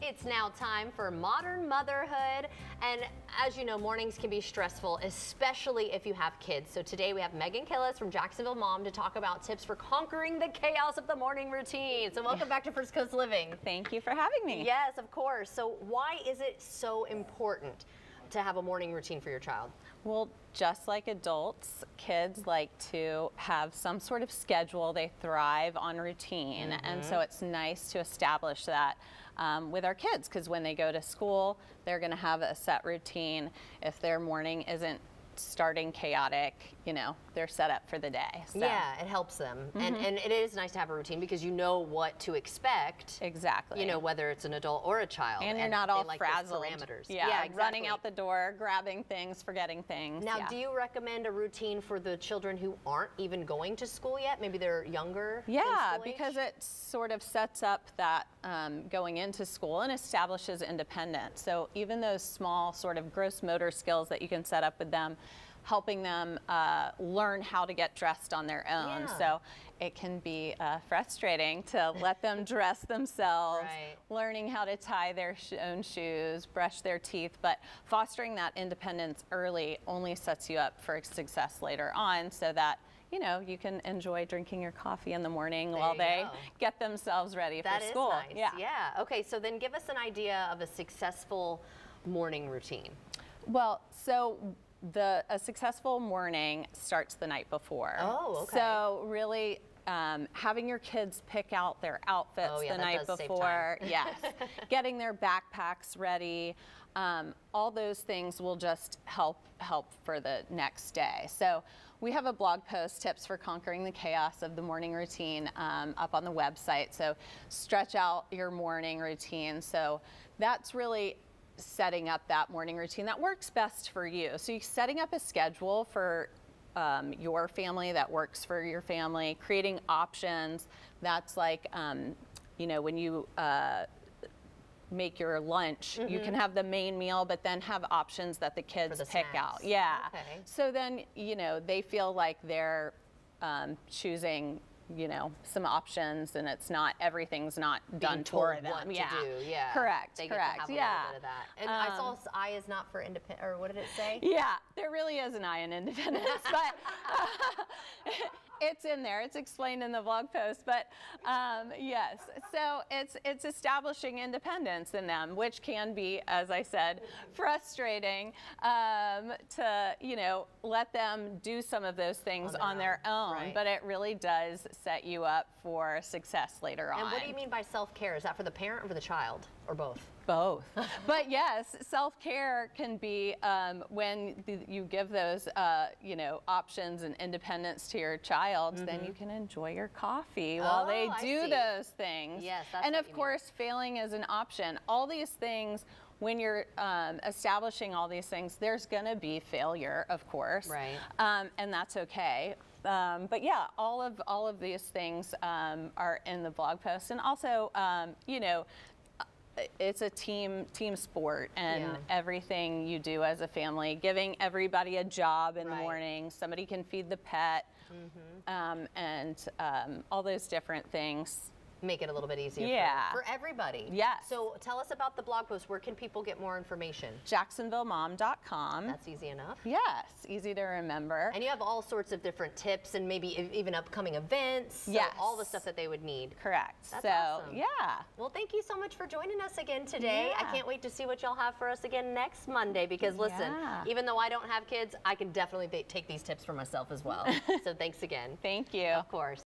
It's now time for Modern Motherhood, and as you know, mornings can be stressful, especially if you have kids. So today we have Megan Killis from Jacksonville Mom to talk about tips for conquering the chaos of the morning routine. So welcome back to First Coast Living. Thank you for having me. Yes, of course. So why is it so important to have a morning routine for your child? Well, just like adults, kids like to have some sort of schedule. They thrive on routine. And so it's nice to establish that with our kids, because when they go to school, they're going to have a set routine. If their morning isn't starting chaotic, you know, they're set up for the day. So. Yeah, it helps them. And it is nice to have a routine because you know what to expect. Exactly. You know, whether it's an adult or a child. And you're not all like frazzled. Parameters. Yeah, exactly. Running out the door, grabbing things, forgetting things. Now, do you recommend a routine for the children who aren't even going to school yet? Maybe they're younger? Yeah, because it sort of sets up that going into school and establishes independence. So even those small sort of gross motor skills that you can set up with them, helping them learn how to get dressed on their own. Yeah. So it can be frustrating to let them dress themselves, learning how to tie their own shoes, brush their teeth, but fostering that independence early only sets you up for success later on, so that you know, you can enjoy drinking your coffee in the morning while they get themselves ready for school. That is nice. Yeah. Okay, so then give us an idea of a successful morning routine. Well, so a successful morning starts the night before. Oh, okay. So really having your kids pick out their outfits the night before. Yes. Getting their backpacks ready. All those things will just help for the next day. So we have a blog post, Tips for Conquering the Chaos of the Morning Routine, up on the website. So stretch out your morning routine. So that's really setting up that morning routine that works best for you. So you're setting up a schedule for your family that works for your family, creating options. That's like, you know, when you make your lunch, you can have the main meal, but then have options that the kids pick out. Yeah. Okay. So then, you know, they feel like they're choosing, you know, some options, and it's not, everything's not done for them. What to do. Yeah. Correct. They get to have a little bit of that. And I saw I is not for independent, or what did it say? Yeah, there really is an I in independence, but it's in there. It's explained in the blog post, but yes. So it's establishing independence in them, which can be, as I said, frustrating to, you know, let them do some of those things on their own, but it really does set you up for success later on. And what do you mean by self-care? Is that for the parent or for the child, or both? Both. But yes, self-care can be when you give those, you know, options and independence to your child, then you can enjoy your coffee while they do those things. Yes, that's and of course, failing is an option. All these things, when you're establishing all these things, there's going to be failure, of course. Right. And that's okay. But yeah, all of these things are in the blog post. And also, you know, it's a team sport, and everything you do as a family, giving everybody a job in the morning, somebody can feed the pet, and all those different things. Make it a little bit easier for everybody. Yes. So tell us about the blog post. Where can people get more information? JacksonvilleMom.com. That's easy enough. Yes, easy to remember. And you have all sorts of different tips and maybe even upcoming events. So all the stuff that they would need. Correct. That's awesome. Yeah. Well, thank you so much for joining us again today. I can't wait to see what y'all have for us again next Monday, because listen, even though I don't have kids, I can definitely take these tips for myself as well. So thanks again. Thank you. Of course.